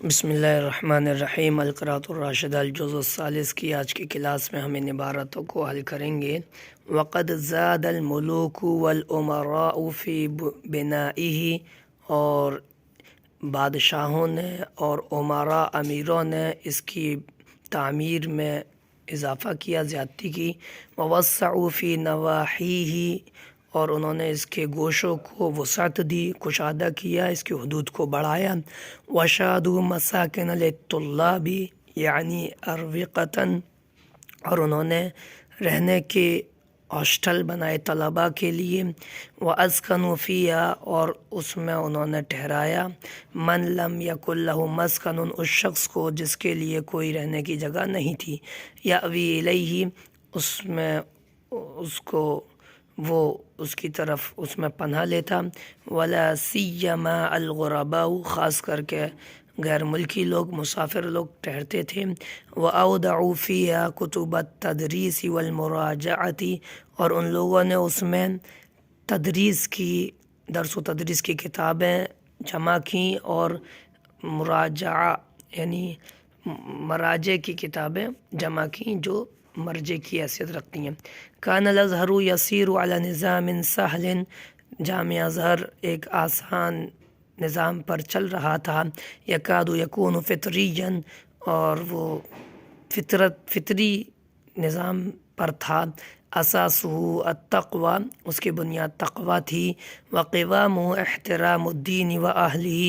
بسم اللہ الرحمن الرحیم۔ القراءۃ الراشدہ الجزء الثالث کی آج کی کلاس میں ہم ان عبارتوں کو حل کریں گے۔ وقد زاد الملوک والامراء فی بنائہ، اور بادشاہوں نے اور امراء امیروں نے اس کی تعمیر میں اضافہ کیا، زیادتی کی۔ ووسعوا فی نواحیہ، اور انہوں نے اس کے گوشوں کو وسعت دی، کشادہ کیا، اس کی حدود کو بڑھایا۔ وشادوا مساکن للطلاب، یعنی اروقتاً، اور انہوں نے رہنے کے ہاسٹل بنائے طلباء کے لیے۔ واسکنوا فیہا، اور اس میں انہوں نے ٹھہرایا من لم یکن لہ مسکن، اس شخص کو جس کے لیے کوئی رہنے کی جگہ نہیں تھی۔ یاوی الیہ، اس میں اس کو وہ اس کی طرف اس میں پناہ لیتا۔ ولا سیما الغرباء، خاص کر کے غیر ملکی لوگ، مسافر لوگ ٹھہرتے تھے۔ واودعوا فیہا کتب التدریس والمراجعۃ، اور ان لوگوں نے اس میں تدریس کی، درس و تدریس کی کتابیں جمع کیں، اور مراجعہ یعنی مراجع کی کتابیں جمع کیں جو مرجع کی حیثیت رکھتی ہیں۔ کان الازہر یسیر علی نظام سہل، جامعہ ازہر ایک آسان نظام پر چل رہا تھا۔ یکاد یکون فطریا، اور وہ فطری نظام پر تھا۔ اساسہ التقوی، اس کی بنیاد تقوی تھی۔ وقوامہ احترام الدین و اہلہ،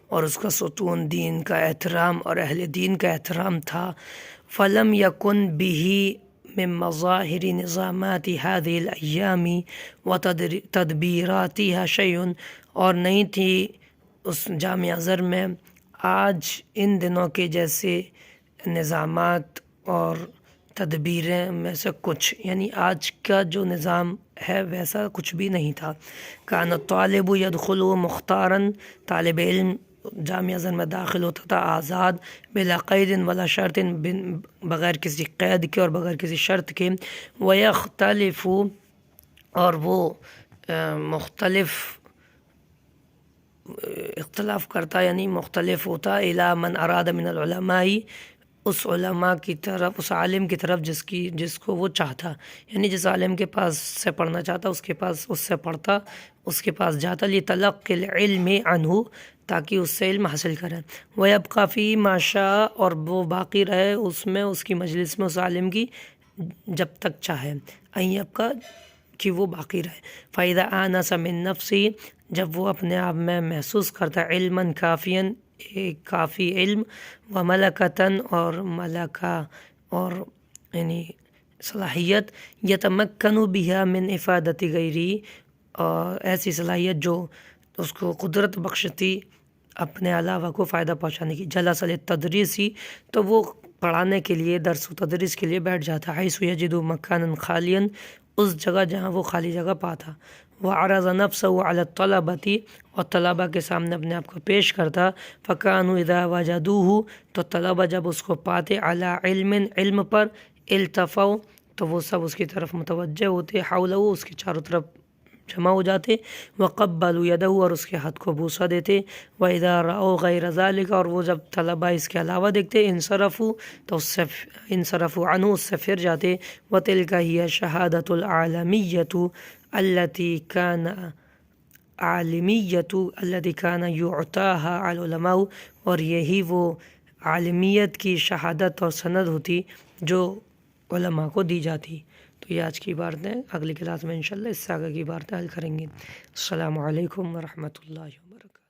اور اس کا ستون دین کا احترام اور اہل دین کا احترام تھا۔ فلم یکن بہ من مظاہر نظامات هذه الایام وتدبیراتها شیء، اور نہیں تھی اس جامعہ ازہر میں آج ان دنوں کے جیسے نظامات اور تدبیریں میں سے کچھ، یعنی آج کا جو نظام ہے ویسا کچھ بھی نہیں تھا۔ کان الطالب یدخل مختاراً، طالب علم جامعہ ازہر میں داخل ہوتا تھا آزاد، بلا قید ولا شرط، بغیر کسی قید کے اور بغیر کسی شرط کے۔ ویختلف، اور وہ مختلف اختلاف کرتا، یعنی مختلف ہوتا، الی من اراد من العلماء، اس علماء کی طرف، اس عالم کی طرف جس کو وہ چاہتا، یعنی جس عالم کے پاس سے پڑھنا چاہتا اس کے پاس اس سے پڑھتا، اس کے پاس جاتا، لتلقی العلم عنہ، تاکہ اس سے علم حاصل کرے۔ ویبقی فی ما شاء، اور وہ باقی رہے اس میں، اس کی مجلس میں، اس عالم کی، جب تک چاہے، ان یبقی، کہ وہ باقی رہے۔ فاذا آنس من نفسہ، جب وہ اپنے آپ میں محسوس کرتا علما کافیا، ایک کافی علم، و ملکتاً، اور ملکہ اور یعنی صلاحیت، یتمکن بہا من افادت غیرہ، اور ایسی صلاحیت جو اس کو قدرت بخشتی اپنے علاوہ کو فائدہ پہنچانے کی۔ جلس للتدریس، تو وہ پڑھانے کے لیے، درس و تدریس کے لیے بیٹھ جاتا، حیث یجد مکانا خالیا، اس جگہ جہاں وہ خالی جگہ پاتا۔ وعرض نفسہ علی الطلبۃ، اور طلباء کے سامنے اپنے آپ کو پیش کرتا۔ فکانوا اذا وجدوہ، تو طلباء جب اس کو پاتے، علی علم، علم پر، التفوا، تو وہ سب اس کی طرف متوجہ ہوتے، حولہ، اس کے چاروں طرف جمع ہو جاتے۔ وقبلوا یدہ، اور اس کے ہاتھ کو بوسہ دیتے۔ واذا رأوا غیر ذلک، اور وہ جب طلباء اس کے علاوہ دیکھتے، انصرفوا، تو اس سے انصرفوا عنہ، اس سے پھر جاتے۔ وتلک ہی الشہادۃ العالمیۃ التي كان يعطاها العلماء، اور یہی وہ عالمیت کی شہادت اور سند ہوتی جو علماء کو دی جاتی۔ تو یہ آج کی باتیں، اگلی کلاس میں انشاءاللہ اس سے آگے کی باتیں حل کریں گے۔ السلام علیکم ورحمۃ اللہ وبرکاتہ۔